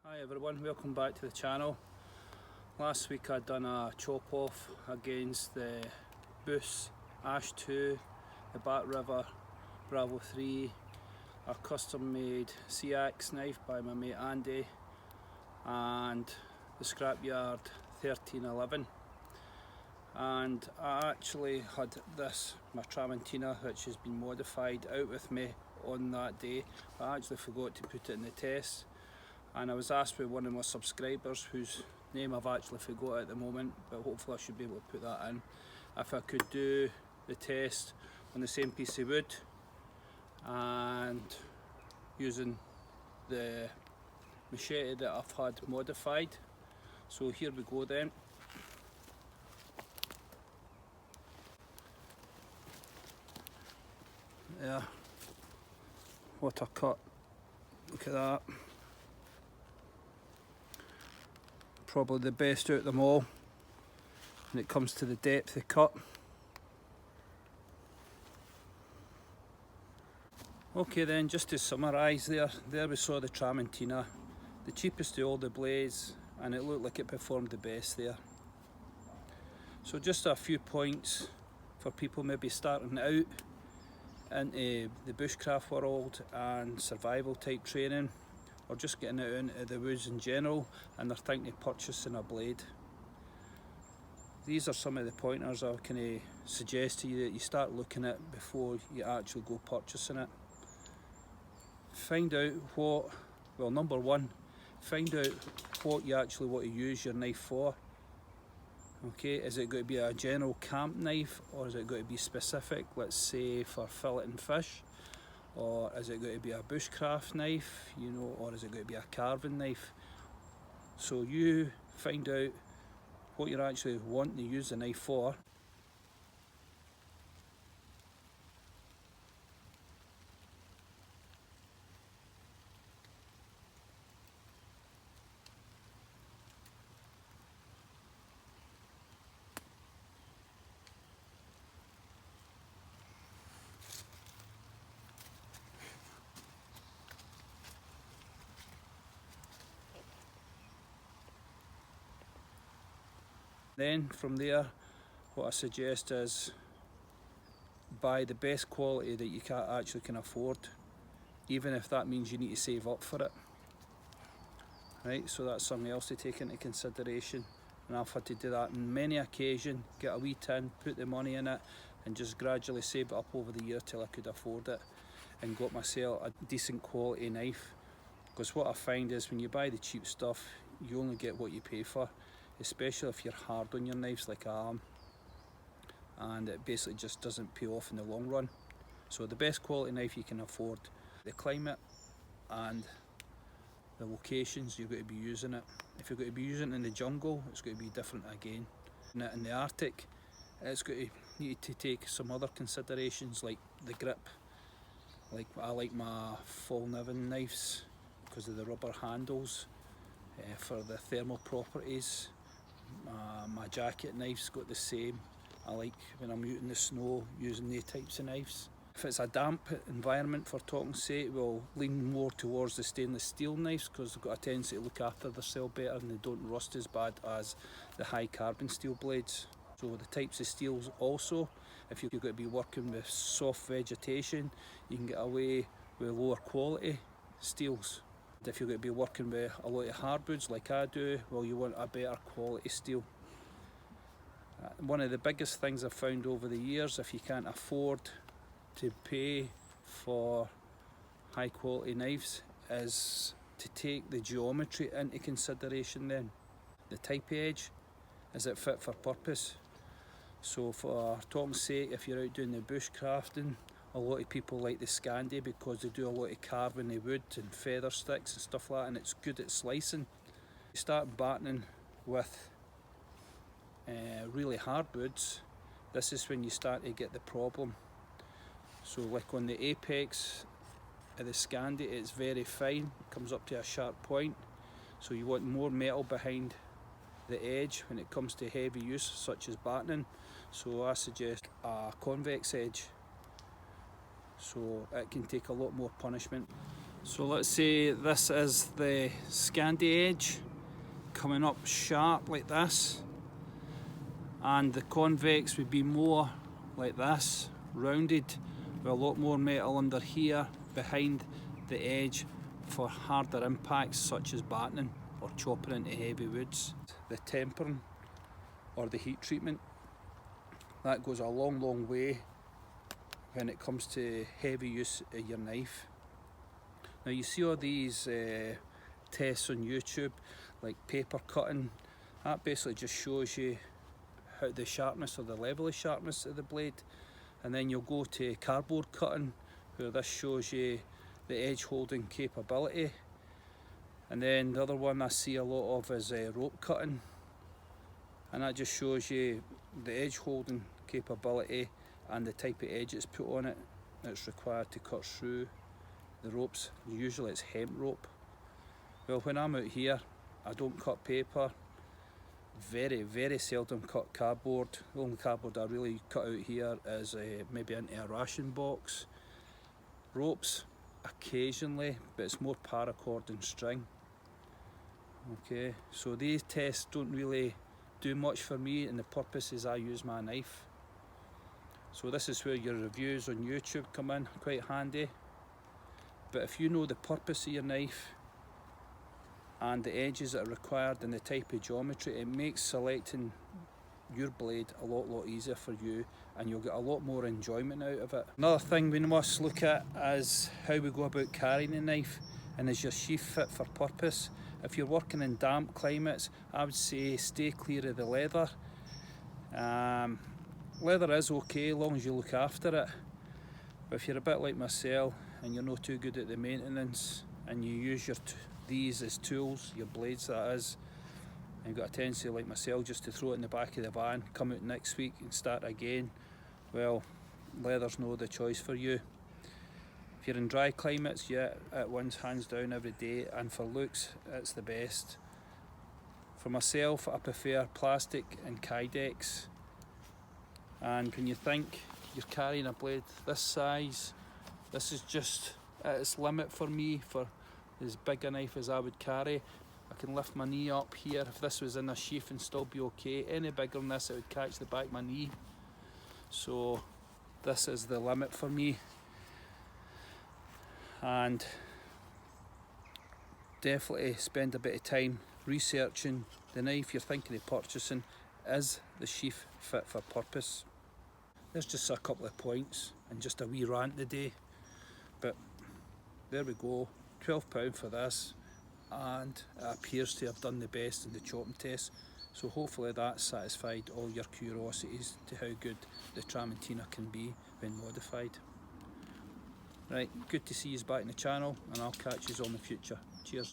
Hi everyone, welcome back to the channel. Last week I'd done a chop off against the BUSSE Ash 2, the Bat River Bravo 3, a custom made Seax knife by my mate Andy, and the scrapyard 1311. And I actually had this, my tramontina, which has been modified, out with me on that day. I actually forgot to put it in the test, and I was asked by one of my subscribers, whose name I've actually forgot at the moment, but hopefully I should be able to put that in, if I could do the test on the same piece of wood and using the machete that I've had modified. So here we go then. Yeah, what a cut, look at that. Probably the best out of them all when it comes to the depth of cut. Okay then, just to summarise there we saw the tramontina, the cheapest of all the blades, and it looked like it performed the best there. So just a few points for people maybe starting out into the bushcraft world and survival type training, or just getting out into the woods in general and they're thinking of purchasing a blade. These are some of the pointers I can suggest to you that you start looking at before you actually go purchasing it. Find out well, number one, find out what you actually want to use your knife for. Okay, is it going to be a general camp knife, or is it going to be specific, let's say for filleting fish? Or is it going to be a bushcraft knife, you know, or is it going to be a carving knife? So you find out what you're actually wanting to use the knife for. Then from there, what I suggest is buy the best quality that you actually can afford, even if that means you need to save up for it. Right, so that's something else to take into consideration, and I've had to do that on many occasions, get a wee tin, put the money in it, and just gradually save it up over the year till I could afford it, and got myself a decent quality knife. Because what I find is when you buy the cheap stuff, you only get what you pay for, especially if you're hard on your knives like I am, and it basically just doesn't pay off in the long run. So the best quality knife you can afford, the climate and the locations you're going to be using it. If you're going to be using it in the jungle, it's going to be different again. In the Arctic, it's going to need to take some other considerations like the grip. Like I like my fall Niven knives because of the rubber handles for the thermal properties. My jacket knives got the same. I like when I'm out in the snow using these types of knives. If it's a damp environment, for talking sake, we'll lean more towards the stainless steel knives because they've got a tendency to look after themselves better and they don't rust as bad as the high carbon steel blades. So the types of steels also, if you're going to be working with soft vegetation, you can get away with lower quality steels. If you're going to be working with a lot of hardwoods like I do, well, you want a better quality steel. One of the biggest things I've found over the years, if you can't afford to pay for high quality knives, is to take the geometry into consideration then. The type edge, is it fit for purpose? So for talking sake, if you're out doing the bushcrafting, a lot of people like the Scandi because they do a lot of carving of wood and feather sticks and stuff like that, and it's good at slicing. You start battening with really hard woods, this is when you start to get the problem. So like on the apex of the Scandi, it's very fine, it comes up to a sharp point, so you want more metal behind the edge when it comes to heavy use such as battening. So I suggest a convex edge, so it can take a lot more punishment. So let's say this is the Scandi edge coming up sharp like this, and the convex would be more like this, rounded with a lot more metal under here behind the edge for harder impacts such as battening or chopping into heavy woods. The tempering or the heat treatment, that goes a long way when it comes to heavy use of your knife. Now you see all these tests on YouTube, like paper cutting. That basically just shows you how the sharpness or the level of sharpness of the blade, and then you'll go to cardboard cutting, where this shows you the edge holding capability. And then the other one I see a lot of is rope cutting, and that just shows you the edge holding capability and the type of edge it's put on it that's required to cut through the ropes. Usually it's hemp rope. Well, when I'm out here, I don't cut paper, very seldom cut cardboard. The only cardboard I really cut out here is maybe into a ration box. Ropes occasionally, but it's more paracord and string. Okay, so these tests don't really do much for me, and the purpose is I use my knife. So this is where your reviews on YouTube come in quite handy. But if you know the purpose of your knife and the edges that are required and the type of geometry, it makes selecting your blade a lot easier for you, and you'll get a lot more enjoyment out of it. Another thing we must look at is how we go about carrying a knife, and is your sheath fit for purpose. If you're working in damp climates, I would say stay clear of the leather. Leather is okay as long as you look after it, but if you're a bit like myself and you're not too good at the maintenance and you use these as tools, your blades that is, and you've got a tendency like myself just to throw it in the back of the van, come out next week and start again, well, leather's no the choice for you. If you're in dry climates, yeah, it wins hands down every day, and for looks it's the best. For myself, I prefer plastic and Kydex. And when you think you're carrying a blade this size, this is just at its limit for me, for as big a knife as I would carry. I can lift my knee up here. If this was in a sheath and still be okay. Any bigger than this, it would catch the back of my knee. So this is the limit for me. And definitely spend a bit of time researching the knife you're thinking of purchasing. Is the sheath fit for purpose? There's just a couple of points and just a wee rant today, but there we go, £12 for this, and it appears to have done the best in the chopping test, so hopefully that satisfied all your curiosities to how good the tramontina can be when modified. Right, good to see you back in the channel, and I'll catch you on the future. Cheers.